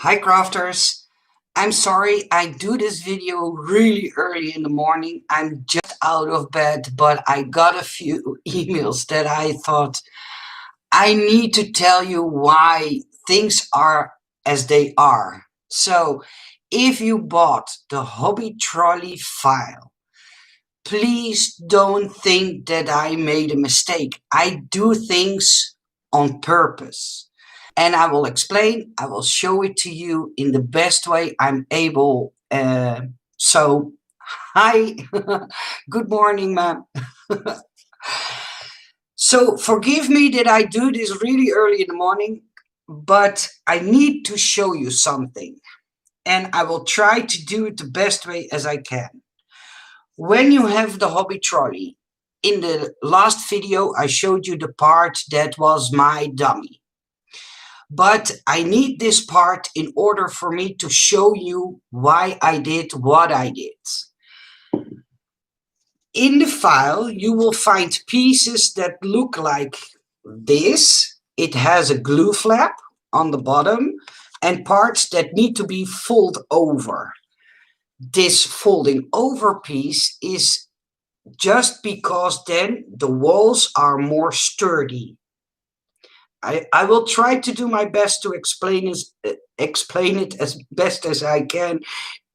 Hi crafters, I'm sorry I do this video really early in the morning. I'm just out of bed, but I got a few emails that I thought I need to tell you why things are as they are. So if you bought the Hobby Trolley file, please don't think that I made a mistake. I do things on purpose. And I will explain, I will show it to you in the best way I'm able. So, hi, good morning, ma'am. So, forgive me that I do this really early in the morning, but I need to show you something. And I will try to do it the best way as I can. When you have the Hobby Trolley, in the last video, I showed you the part that was my dummy. But I need this part in order for me to show you why I did what I did. In the file, you will find pieces that look like this. It has a glue flap on the bottom and parts that need to be folded over. This folding over piece is just because then the walls are more sturdy. I will try to do my best to explain it as best as I can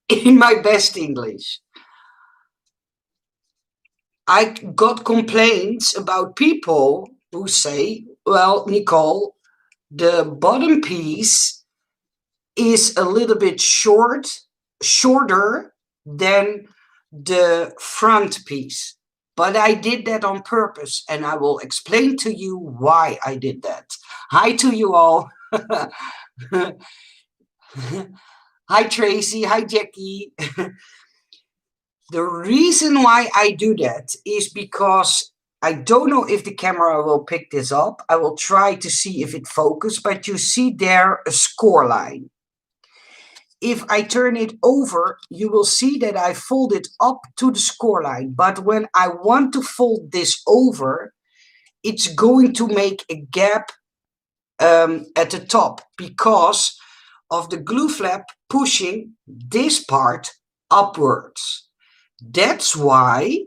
in my best English. I got complaints about people who say, well, Nicole, the bottom piece is a little bit shorter than the front piece. But I did that on purpose, and I will explain to you why I did that. Hi to you all. Hi Tracy, hi Jackie. The reason why I do that is because I don't know if the camera will pick this up. I will try to see if it focuses, but you see there a score line. If I turn it over, you will see that I fold it up to the score line. But when I want to fold this over, it's going to make a gap at the top because of the glue flap pushing this part upwards. That's why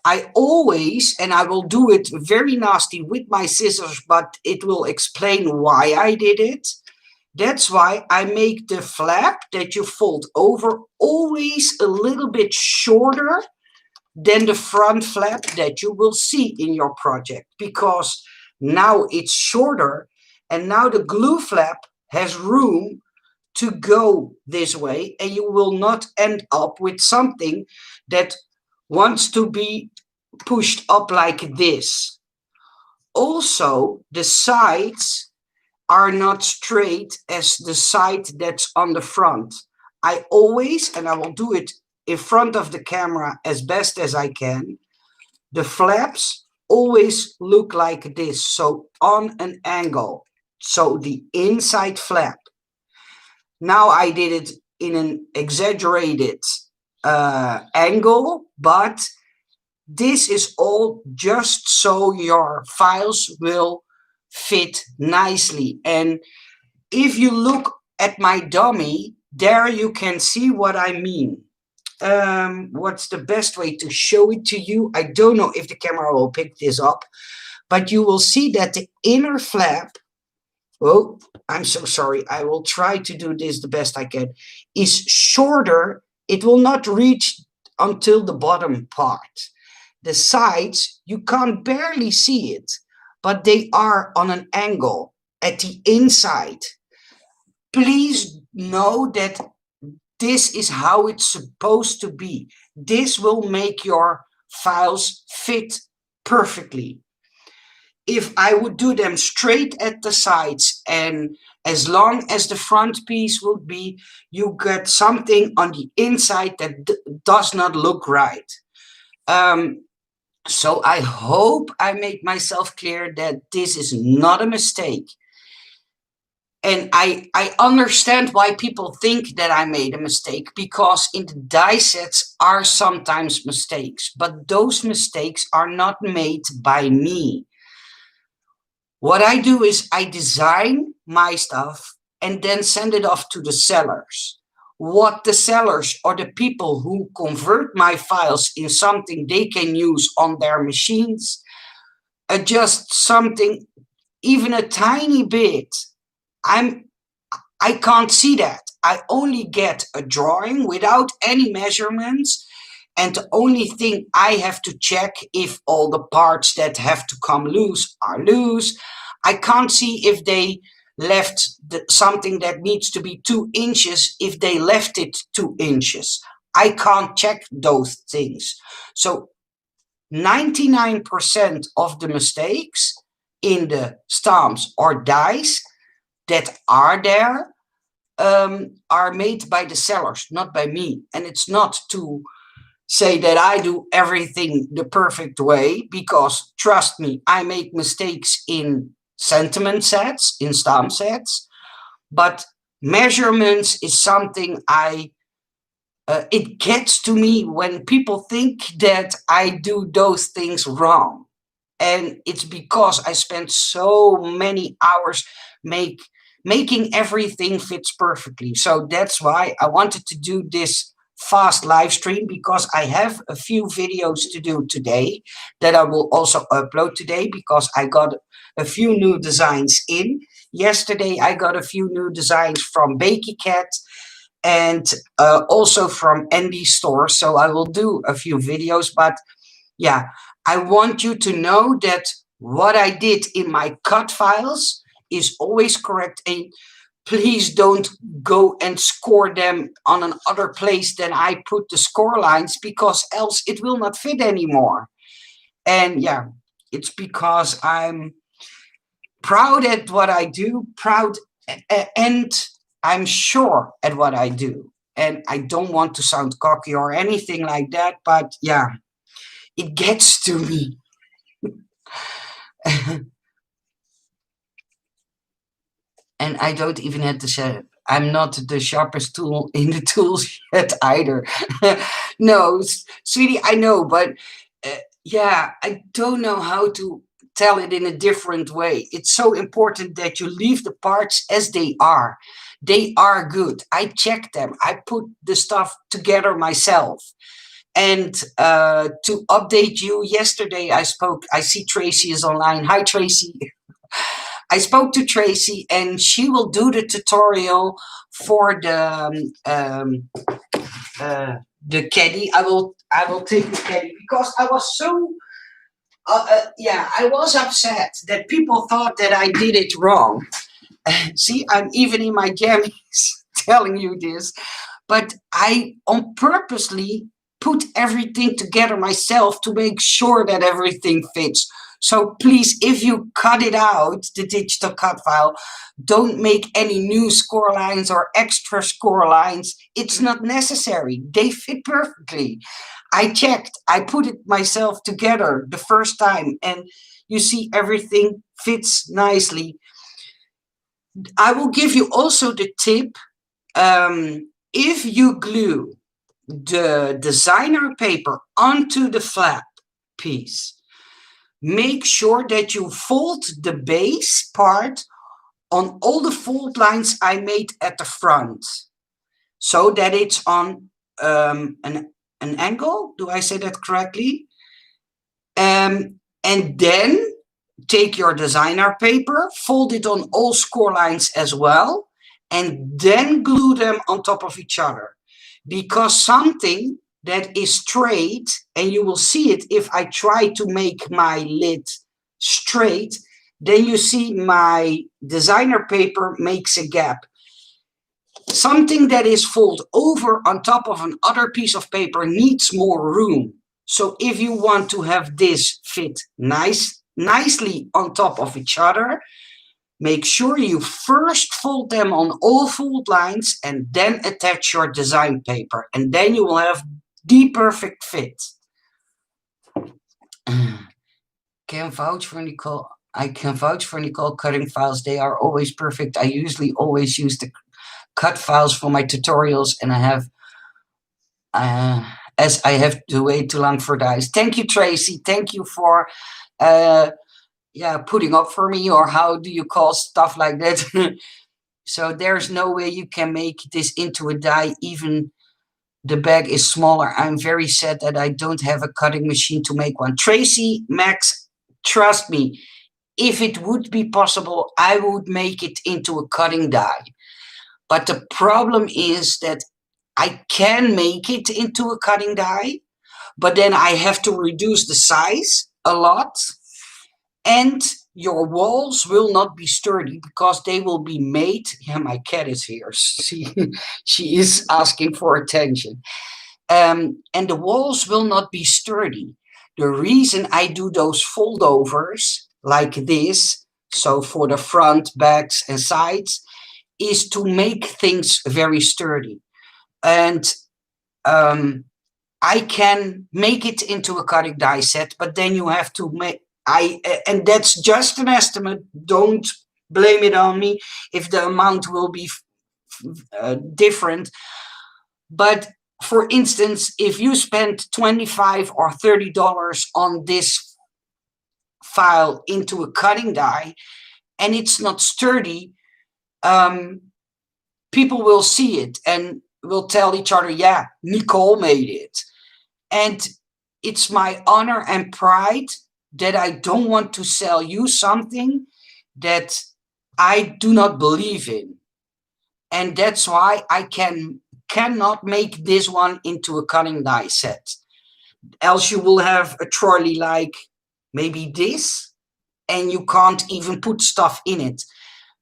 I always, and I will do it very nasty with my scissors, but it will explain why I did it. That's why I make the flap that you fold over always a little bit shorter than the front flap that you will see in your project, because now it's shorter and now the glue flap has room to go this way, and you will not end up with something that wants to be pushed up like this. Also, the sides are not straight as the side that's on the front. I always, and I will do it in front of the camera as best as I can, the flaps always look like this, so on an angle. So the inside flap. Now I did it in an exaggerated angle, but this is all just so your files will fit nicely. And if you look at my dummy, there you can see what I mean. What's the best way to show it to you? I don't know if the camera will pick this up, but you will see that the inner flap, oh, I'm so sorry, I will try to do this the best I can, is shorter. It will not reach until the bottom part. The sides, you can't barely see it, but they are on an angle at the inside. Please know that this is how it's supposed to be. This will make your files fit perfectly. If I would do them straight at the sides and as long as the front piece would be, you get something on the inside that does not look right. So I hope I made myself clear that this is not a mistake. And I understand why people think that I made a mistake, because in the die sets are sometimes mistakes, but those mistakes are not made by me. What I do is I design my stuff and then send it off to the sellers. What the sellers or the people who convert my files in something they can use on their machines, adjust something even a tiny bit, I can't see that. I only get a drawing without any measurements, and the only thing I have to check if all the parts that have to come loose are loose. I can't see if they left something that needs to be 2 inches, if they left it 2 inches. I can't check those things. So 99% of the mistakes in the stamps or dies that are there are made by the sellers, not by me. And it's not to say that I do everything the perfect way, because trust me, I make mistakes in sentiment sets, in stamp sets, but measurements is something it gets to me when people think that I do those things wrong. And it's because I spent so many hours making everything fits perfectly. So that's why I wanted to do this fast live stream, because I have a few videos to do today that I will also upload today, because I got a few new designs in. Yesterday I got a few new designs from Bakey Cat and also from Andy Store. So I will do a few videos, but yeah, I want you to know that what I did in my cut files is always correct, and please don't go and score them on another place than I put the score lines, because else it will not fit anymore. And yeah, it's because I'm proud at what I do, and I'm sure at what I do. And I don't want to sound cocky or anything like that, but yeah, it gets to me. And I don't even have to say, I'm not the sharpest tool in the tools yet either. No, sweetie, I know, but yeah, I don't know how to tell it in a different way. It's so important that you leave the parts as they are. They are good. I check them. I put the stuff together myself. And to update you, yesterday I see Tracy is online. Hi, Tracy. I spoke to Tracy, and she will do the tutorial for the caddy. I will take the caddy, because I was so I was upset that people thought that I did it wrong. See, I'm even in my jammies telling you this, but I on purposely put everything together myself to make sure that everything fits. So please, if you cut it out, the digital cut file, don't make any new score lines or extra score lines. It's not necessary. They fit perfectly. I checked, I put it myself together the first time, and you see everything fits nicely. I will give you also the tip. If you glue the designer paper onto the flap piece, make sure that you fold the base part on all the fold lines I made at the front, so that it's on an angle. Do I say that correctly? And then take your designer paper, fold it on all score lines as well, and then glue them on top of each other. Because something that is straight, and you will see it if I try to make my lid straight, then you see my designer paper makes a gap. Something that is folded over on top of another piece of paper needs more room. So if you want to have this fit nicely on top of each other, make sure you first fold them on all fold lines and then attach your design paper. And then you will have the perfect fit. Can vouch for Nicole. I can vouch for Nicole cutting files. They are always perfect. I usually always use the cut files for my tutorials, and I have as I have to wait too long for dice. Thank you, Tracy. Thank you for putting up for me, or how do you call stuff like that? So there's no way you can make this into a die, even the bag is smaller. I'm very sad that I don't have a cutting machine to make one. Tracy, Max, trust me, if it would be possible, I would make it into a cutting die. But the problem is that I can make it into a cutting die, but then I have to reduce the size a lot. And your walls will not be sturdy because they will be made. Yeah, my cat is here. She is asking for attention. And the walls will not be sturdy. The reason I do those foldovers like this, so for the front, backs, and sides, is to make things very sturdy. And I can make it into a cutting die set, but then you have to make. And that's just an estimate. Don't blame it on me if the amount will be different. But for instance, if you spend $25 or $30 on this file into a cutting die and it's not sturdy, people will see it and will tell each other, yeah, Nicole made it. And it's my honor and pride that I don't want to sell you something that I do not believe in. And that's why I cannot make this one into a cutting die set. Else you will have a trolley like maybe this, and you can't even put stuff in it.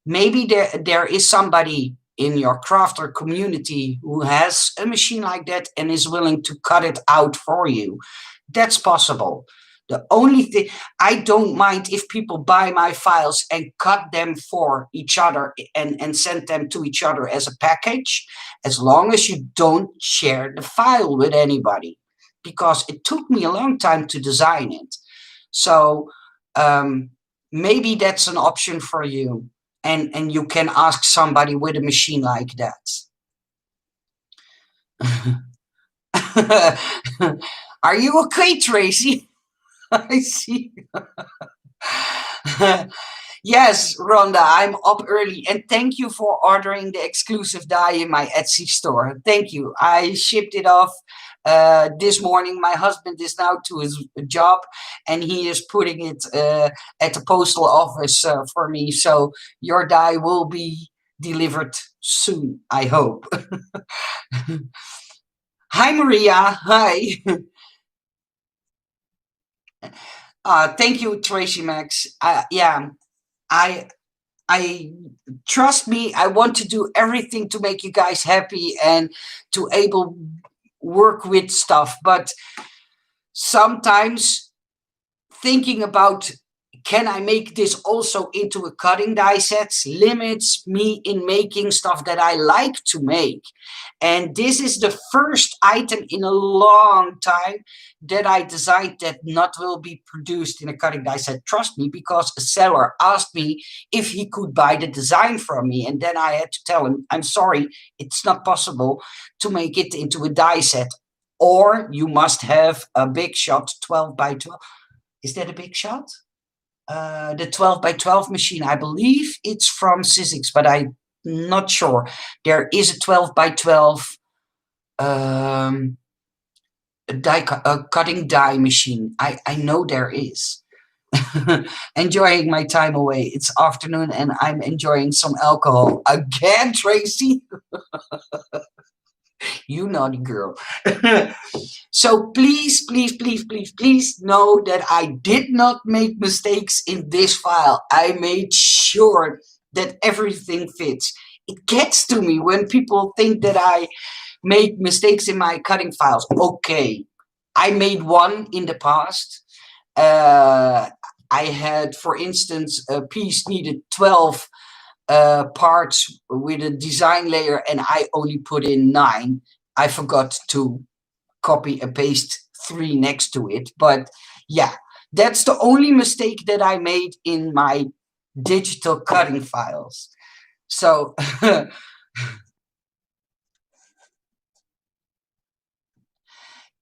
Maybe there is somebody in your crafter community who has a machine like that and is willing to cut it out for you. That's possible. The only thing, I don't mind if people buy my files and cut them for each other and send them to each other as a package, as long as you don't share the file with anybody, because it took me a long time to design it. So maybe that's an option for you. And you can ask somebody with a machine like that. Are you okay, Tracy? I see. Yes, Rhonda, I'm up early, and thank you for ordering the exclusive die in my Etsy store. Thank you. I shipped it off this morning. My husband is now to his job, and he is putting it at the postal office for me. So your die will be delivered soon, I hope. Hi, Maria. Hi. Thank you, Tracy Max. Yeah, I I trust me, I want to do everything to make you guys happy and to able work with stuff. But sometimes thinking about, can I make this also into a cutting die set, limits me in making stuff that I like to make. And this is the first item in a long time that I designed that not will be produced in a cutting die set. Trust me, because a seller asked me if he could buy the design from me. And then I had to tell him, I'm sorry, it's not possible to make it into a die set. Or you must have a big shot 12 by 12. Is that a big shot? The 12 by 12 machine, I believe it's from Sizzix, but I'm not sure. There is a 12 by 12 cutting die machine. I know there is. Enjoying my time away. It's afternoon and I'm enjoying some alcohol. Again, Tracy? You naughty girl. So please, please, please, please, please know that I did not make mistakes in this file. I made sure that everything fits. It gets to me when people think that I make mistakes in my cutting files. Okay, I made one in the past. I had, for instance, a piece needed 12 parts with a design layer and I only put in 9. I forgot to copy and paste 3 next to it. But yeah, that's the only mistake that I made in my digital cutting files. So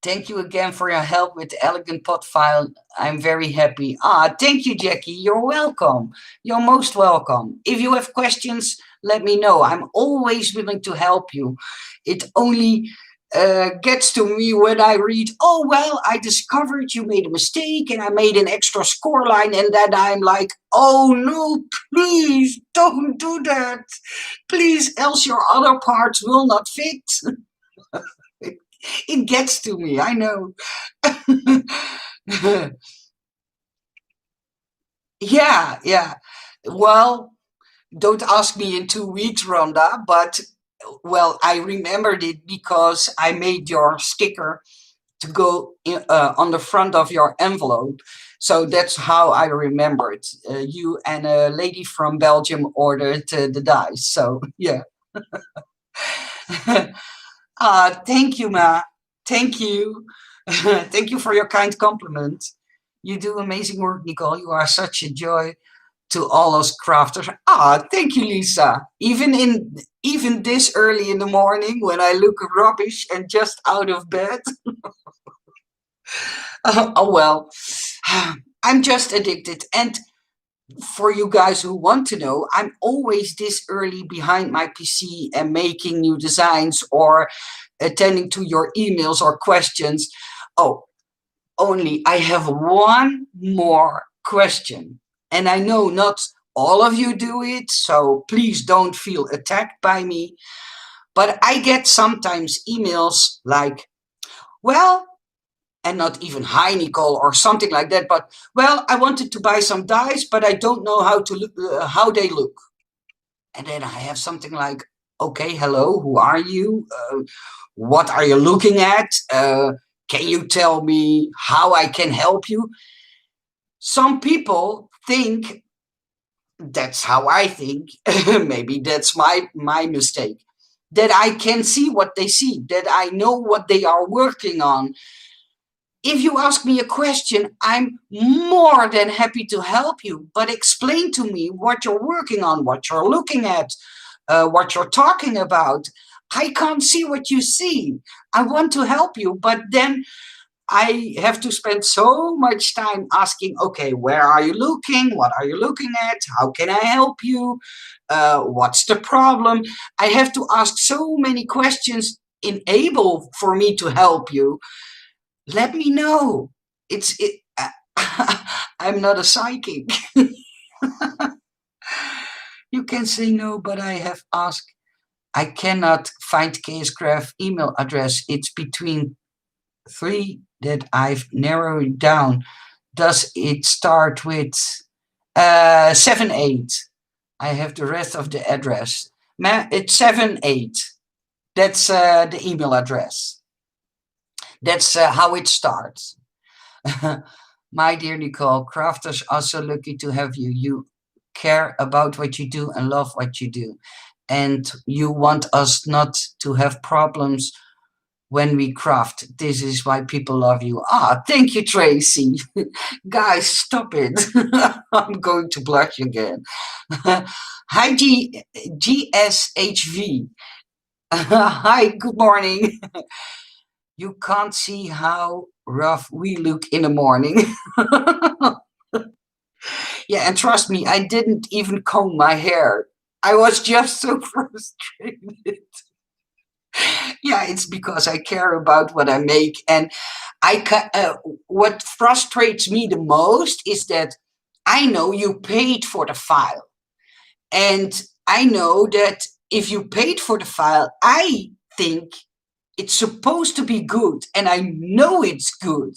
thank you again for your help with the elegant pot file. I'm very happy. Thank you, Jackie. You're welcome. You're most welcome. If you have questions, let me know. I'm always willing to help you. It only gets to me when I read, oh, well, I discovered you made a mistake and I made an extra score line. And then I'm like, oh, no, please don't do that. Please, else your other parts will not fit. it, it gets to me, I know. Yeah, yeah. Well, don't ask me in 2 weeks, Rhonda, but well, I remembered it because I made your sticker to go on the front of your envelope. So that's how I remember it. You and a lady from Belgium ordered the dice. So yeah. Thank you, Ma. Thank you. Thank you for your kind compliment. You do amazing work, Nicole. You are such a joy to all us crafters. Thank you, Lisa. Even this early in the morning when I look rubbish and just out of bed. Oh well, I'm just addicted. And for you guys who want to know, I'm always this early behind my PC and making new designs or attending to your emails or questions. Oh, only I have one more question. And I know not all of you do it, so please don't feel attacked by me. But I get sometimes emails like, well, and not even hi Nicole or something like that, but well, I wanted to buy some dice, but I don't know how to look, how they look. And then I have something like, okay, hello, who are you? What are you looking at? Can you tell me how I can help you? Some people think that's how I think. Maybe that's my mistake. That I can see what they see, that I know what they are working on. If you ask me a question, I'm more than happy to help you, but explain to me what you're working on, what you're looking at, what you're talking about. I can't see what you see. I want to help you, but then I have to spend so much time asking, okay, where are you looking? What are you looking at? How can I help you? What's the problem? I have to ask so many questions enable for me to help you. Let me know. It's it. I'm not a psychic. You can say no, but I have asked. I cannot find KSCraft email address. It's between 3 that I've narrowed down. Does it start with 7 8? I have the rest of the address. It's 7 8. That's the email address. That's how it starts. My dear Nicole, crafters are so lucky to have you. You care about what you do and love what you do. And you want us not to have problems when we craft. This is why people love you. Thank you, Tracy. Guys, stop it. I'm going to blush again. Hi, GSHV. Hi, good morning. You can't see how rough we look in the morning. Yeah, and trust me, I didn't even comb my hair. I was just so frustrated. Yeah, it's because I care about what I make, and what frustrates me the most is that I know you paid for the file, and I know that if you paid for the file, I think it's supposed to be good, and I know it's good.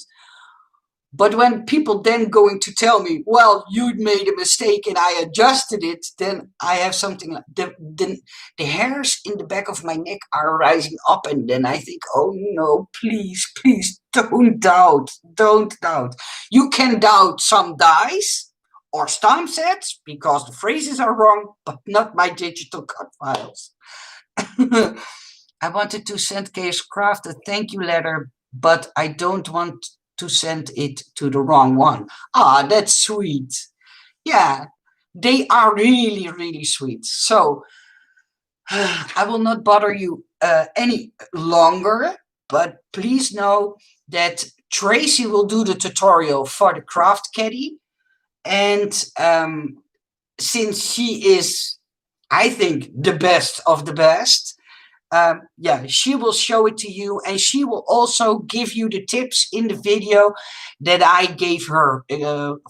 But when people then going to tell me, well, you made a mistake and I adjusted it, then I have something like the hairs in the back of my neck are rising up, and then I think, oh no, please, please don't doubt, don't doubt. You can doubt some dice or stamp sets because the phrases are wrong, but not my digital cut files. I wanted to send Case Craft a thank you letter, but I don't want to send it to the wrong one. That's sweet. Yeah, they are really, really sweet. So I will not bother you any longer, but please know that Tracy will do the tutorial for the craft caddy. And since she is I think the best of the best. Yeah, she will show it to you, and she will also give you the tips in the video that I gave her.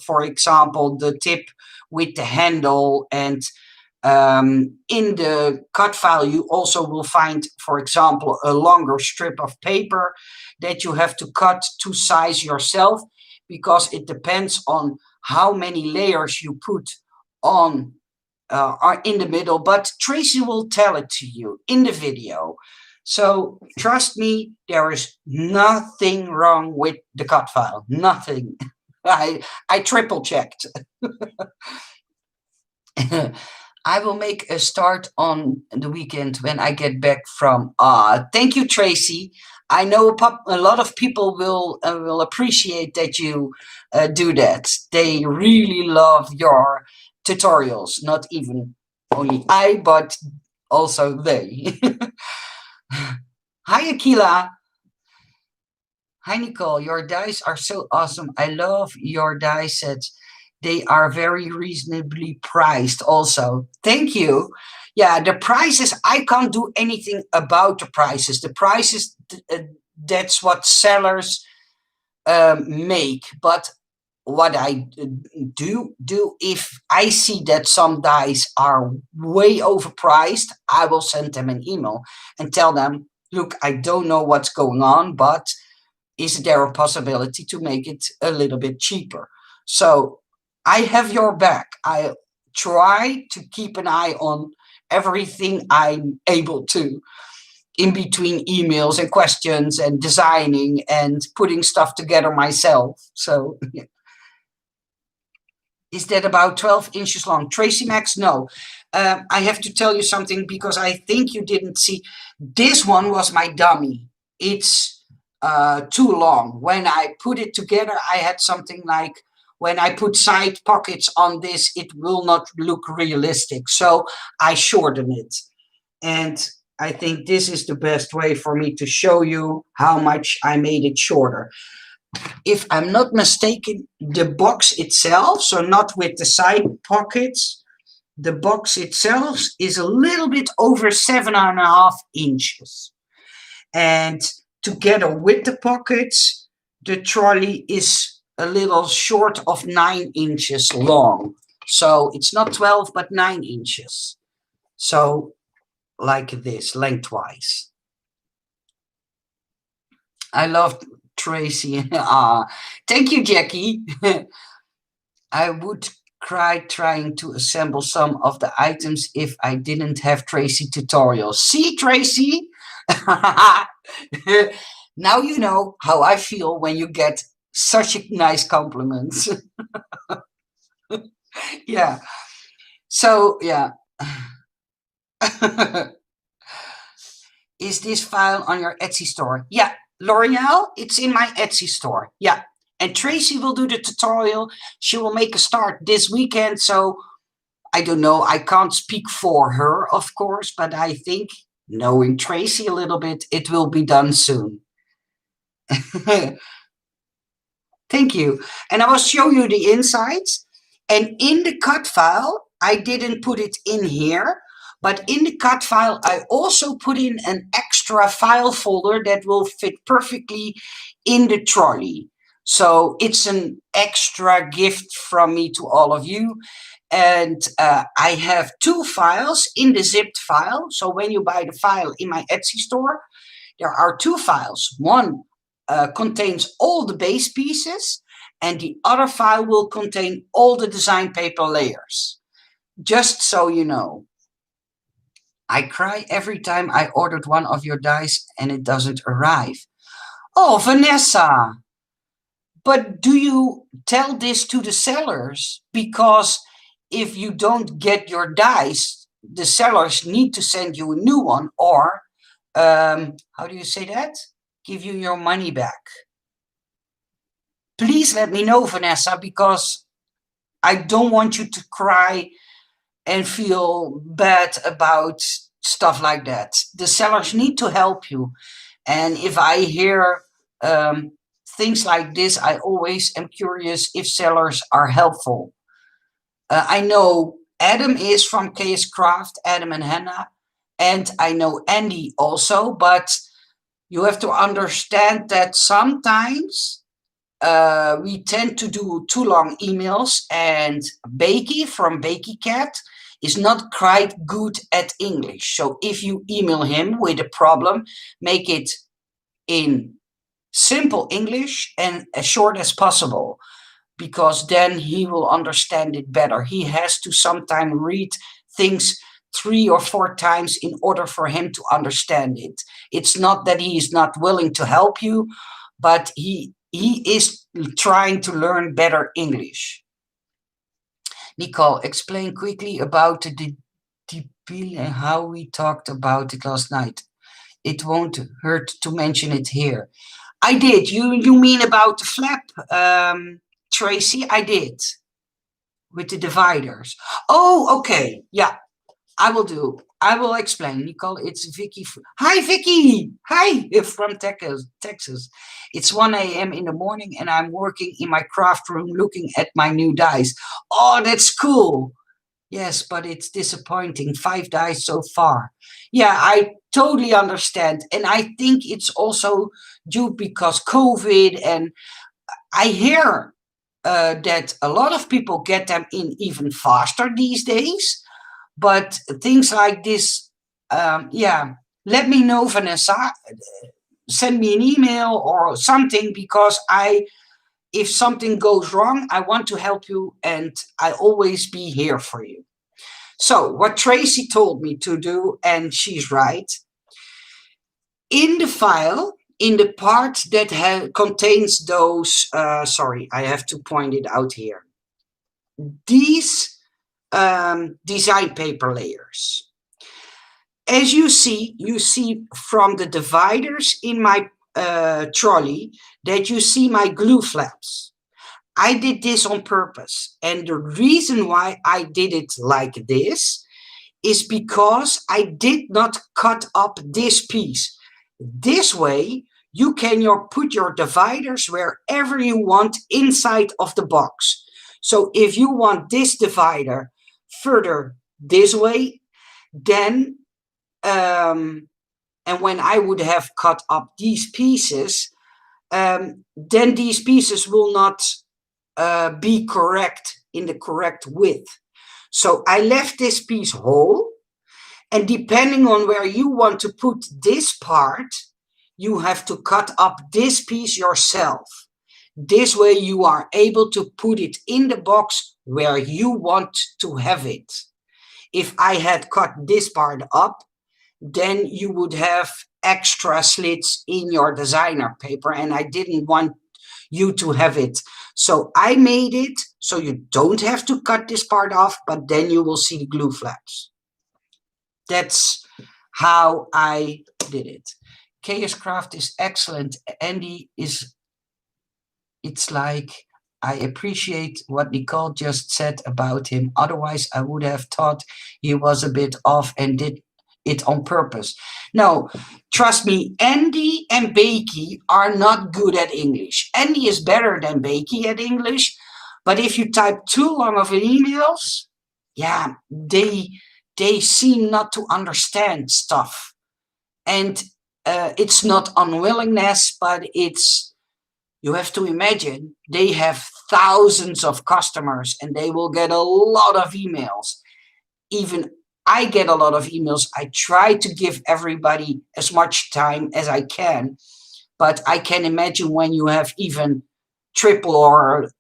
For example, the tip with the handle, and in the cut file, you also will find, for example, a longer strip of paper that you have to cut to size yourself, because it depends on how many layers you put on are in the middle, but Tracy will tell it to you in the video. So trust me, there is nothing wrong with the cut file. Nothing. I triple checked. I will make a start on the weekend when I get back from. Thank you, Tracy. I know a lot of people will appreciate that you do that. They really love your tutorials. Not even only I, but also they. Hi, Akila. Hi, Nicole. Your dice are so awesome. I love your dice sets. They are very reasonably priced, also. Thank you. Yeah, the prices, I can't do anything about the prices. The prices, that's what sellers make. But what I do if I see that some dice are way overpriced, I will send them an email and tell them, look, I don't know what's going on, but is there a possibility to make it a little bit cheaper? So I have your back. I try to keep an eye on everything I'm able to, in between emails and questions and designing and putting stuff together myself. So is that about 12 inches long? Tracy Max, no. I have to tell you something, because I think you didn't see. This one was my dummy. It's too long. When I put it together, I had something like, when I put side pockets on this, it will not look realistic. So I shorten it. And I think this is the best way for me to show you how much I made it shorter. If I'm not mistaken, the box itself, so not with the side pockets, the box itself is a little bit over 7.5 inches. And together with the pockets, the trolley is a little short of 9 inches long. So it's not 12, but 9 inches. So like this, lengthwise. I love Tracy. Thank you, Jackie. I would cry trying to assemble some of the items if I didn't have Tracy tutorials. See, Tracy? Now you know how I feel when you get such nice compliments. Yeah. So, yeah. Is this file on your Etsy store? Yeah. L'Oreal, it's in my Etsy store. Yeah. And Tracy will do the tutorial. She will make a start this weekend. So I don't know. I can't speak for her, of course, but I think, knowing Tracy a little bit, it will be done soon. Thank you. And I will show you the insides. And in the cut file, I didn't put it in here, but in the cut file, I also put in an extra file folder that will fit perfectly in the trolley. So it's an extra gift from me to all of you. And I have 2 files in the zipped file. So when you buy the file in my Etsy store, there are 2 files. One contains all the base pieces, and the other file will contain all the design paper layers. Just so you know. I cry every time I ordered one of your dice and it doesn't arrive. Oh, Vanessa! But do you tell this to the sellers? Because if you don't get your dice, the sellers need to send you a new one, or how do you say that? Give you your money back. Please let me know, Vanessa, because I don't want you to cry and feel bad about stuff like that. The sellers need to help you. And if I hear things like this, I always am curious if sellers are helpful. I know Adam is from KS Craft, Adam and Hannah, and I know Andy also, but you have to understand that sometimes we tend to do too long emails, and Bakey from Bakey Cat is not quite good at English. So if you email him with a problem, make it in simple English and as short as possible, because then he will understand it better. He has to sometimes read things 3 or 4 times in order for him to understand it. It's not that he is not willing to help you, but he is trying to learn better English. Nicole, explain quickly about the deal and how we talked about it last night. It won't hurt to mention it here. I did. You mean about the flap, Tracy? I did with the dividers. Oh, okay. Yeah, I will do. I will explain. Nicole, it's Vicky. Hi, Vicky. Hi, from Texas. Texas. It's 1 a.m. in the morning, and I'm working in my craft room looking at my new dice. Oh, that's cool. Yes, but it's disappointing. 5 dice so far. Yeah, I totally understand. And I think it's also due because COVID, and I hear that a lot of people get them in even faster these days. But things like this, yeah, let me know, Vanessa. Send me an email or something, because if something goes wrong, I want to help you, and I always be here for you. So what Tracy told me to do, and she's right, in the file, in the part that contains those, sorry, I have to point it out here, these design paper layers. As you see from the dividers in my trolley that you see my glue flaps. I did this on purpose. And the reason why I did it like this is because I did not cut up this piece. This way, you can put your dividers wherever you want inside of the box. So if you want this divider further this way, then, and when I would have cut up these pieces, then these pieces will not be correct in the correct width. So I left this piece whole, and depending on where you want to put this part, you have to cut up this piece yourself. This way you are able to put it in the box where you want to have it. If I had cut this part up, then you would have extra slits in your designer paper, and I didn't want you to have it. So I made it so you don't have to cut this part off, but then you will see the glue flaps. That's how I did it. KS Craft is excellent. Andy is, it's like, I appreciate what Nicole just said about him. Otherwise, I would have thought he was a bit off and did it on purpose. No, trust me, Andy and Bakey are not good at English. Andy is better than Bakey at English, but if you type too long of emails, yeah, they seem not to understand stuff. And it's not unwillingness, but it's, you have to imagine, they have thousands of customers and they will get a lot of emails. Even I get a lot of emails. I try to give everybody as much time as I can, but I can imagine when you have even triple or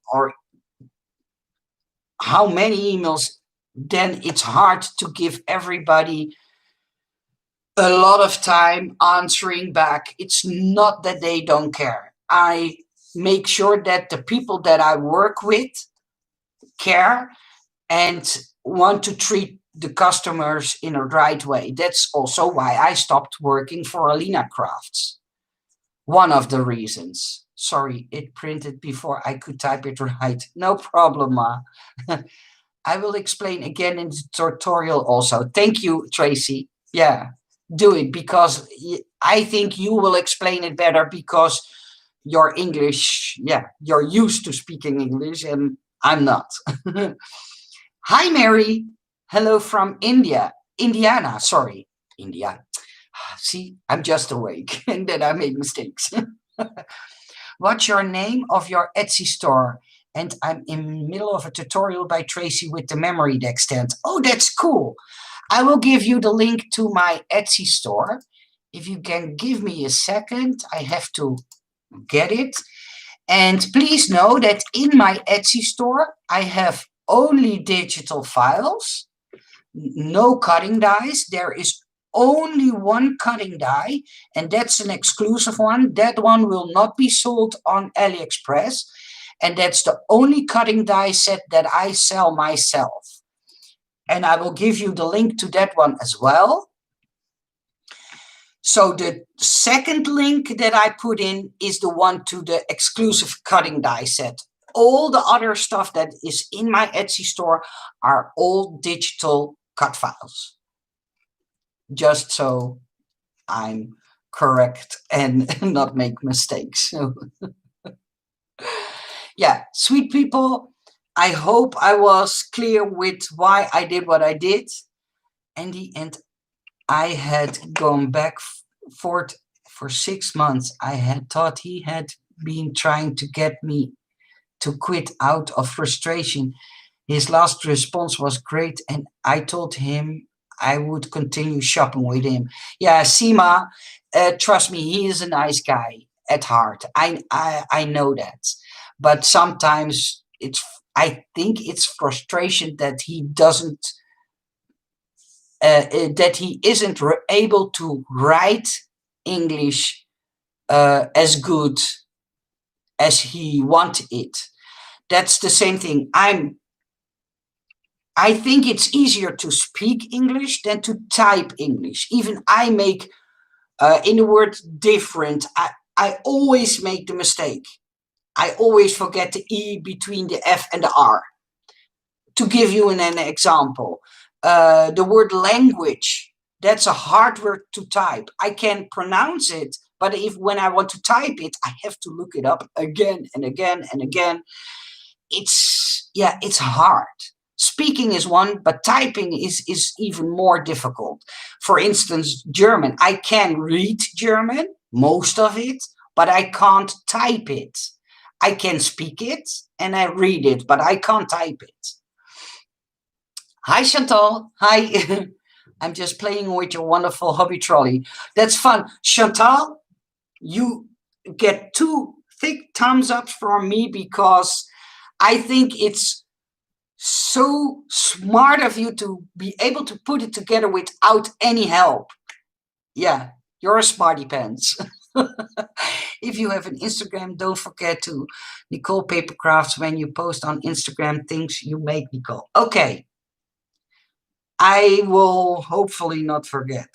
how many emails, then it's hard to give everybody a lot of time answering back. It's not that they don't care. I make sure that the people that I work with care and want to treat the customers in a right way. That's also why I stopped working for Alina Crafts. One of the reasons. Sorry, it printed before I could type it right. No problem, Ma. I will explain again in the tutorial also. Thank you, Tracy. Yeah, do it, because I think you will explain it better, because your English, yeah, you're used to speaking English and I'm not. Hi, Mary. Hello from India. Indiana, sorry. India. See, I'm just awake and then I make mistakes. What's your name of your Etsy store? And I'm in the middle of a tutorial by Tracy with the memory extent. Oh, that's cool. I will give you the link to my Etsy store. If you can give me a second, I have to get it. And please know that in my Etsy store, I have only digital files, no cutting dies. There is only one cutting die, and that's an exclusive one. That one will not be sold on AliExpress, and that's the only cutting die set that I sell myself. And I will give you the link to that one as well. So the second link that I put in is the one to the exclusive cutting die set. All the other stuff that is in my Etsy store are all digital cut files. Just so I'm correct and not make mistakes. So, yeah, sweet people, I hope I was clear with why I did what I did. In the end, I had gone back forth for 6 months. I had thought he had been trying to get me to quit out of frustration. His last response was great, and I told him I would continue shopping with him. Yeah, Sima, trust me, he is a nice guy at heart. I know that, but sometimes I think it's frustration that he doesn't that he isn't able to write English as good as he wanted it. That's the same thing. I think it's easier to speak English than to type English. Even I make in the word different. I always make the mistake. I always forget the E between the F and the R. To give you an example, the word language, that's a hard word to type. I can pronounce it, but if when I want to type it, I have to look it up again and again and again. It's hard. Speaking is one, but typing is even more difficult. For instance, German. I can read German, most of it, but I can't type it. I can speak it and I read it, but I can't type it. Hi, Chantal. Hi. I'm just playing with your wonderful Hobby Trolley. That's fun. Chantal, you get 2 thick thumbs up from me because I think it's so smart of you to be able to put it together without any help. Yeah, you're a smarty pants. If you have an Instagram, don't forget to Nicole Papercrafts when you post on Instagram things you make, Nicole. Okay. I will hopefully not forget.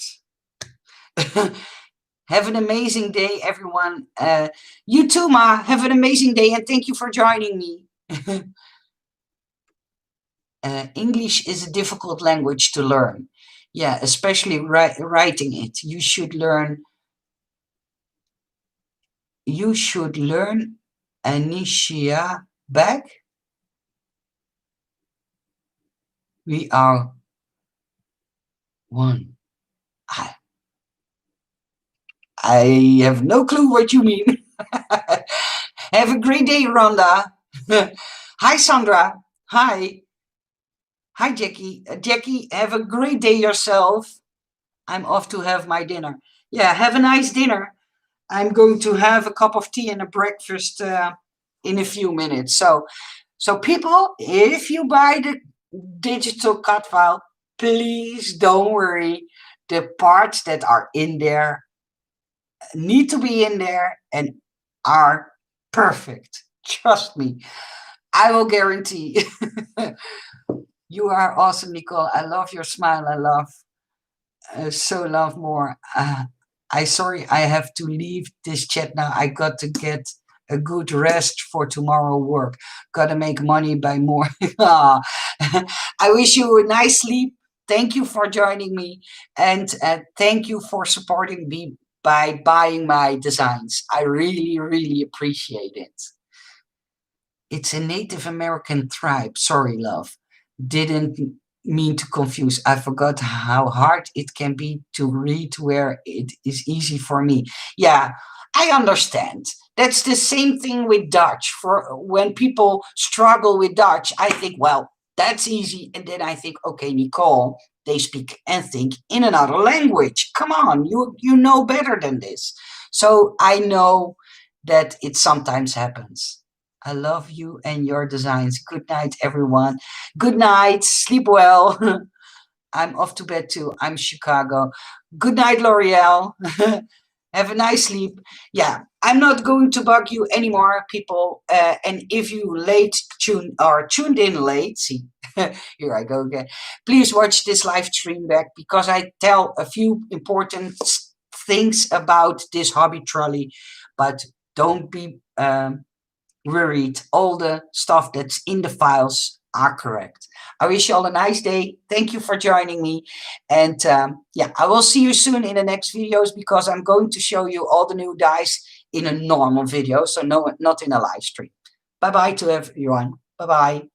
Have an amazing day, everyone. You too, Ma. Have an amazing day, and thank you for joining me. English is a difficult language to learn. Yeah, especially writing it. You should learn. You should learn Anisha back. We are one. I have no clue what you mean. Have a great day, Rhonda. Hi, Sandra. Hi. Hi, Jackie. Jackie, have a great day yourself. I'm off to have my dinner. Yeah, have a nice dinner. I'm going to have a cup of tea and a breakfast in a few minutes. So people, if you buy the digital cut file, please don't worry. The parts that are in there need to be in there and are perfect. Trust me. I will guarantee. You are awesome, Nicole. I love your smile. I love more. I sorry I have to leave this chat now. I got to get a good rest for tomorrow work. Gotta make money by more. I wish you a nice sleep. Thank you for joining me, and thank you for supporting me by buying my designs. I really, really appreciate it. It's a Native American tribe. Sorry, love. Didn't mean to confuse. I forgot how hard it can be to read where it is easy for me. Yeah, I understand. That's the same thing with Dutch. For when people struggle with Dutch, I think, well, that's easy. And then I think, okay, Nicole, they speak and think in another language. Come on, you know better than this. So I know that it sometimes happens. I love you and your designs. Good night, everyone. Good night. Sleep well. I'm off to bed too. I'm Chicago. Good night, L'Oreal. Have a nice sleep. Yeah, I'm not going to bug you anymore, people. And if you tuned in late, see, here I go again. Please watch this live stream back because I tell a few important things about this hobby trolley. But don't be worried. All the stuff that's in the files are correct. I wish you all a nice day. Thank you for joining me. And yeah, I will see you soon in the next videos because I'm going to show you all the new dies in a normal video. So no, not in a live stream. Bye-bye to everyone. Bye-bye.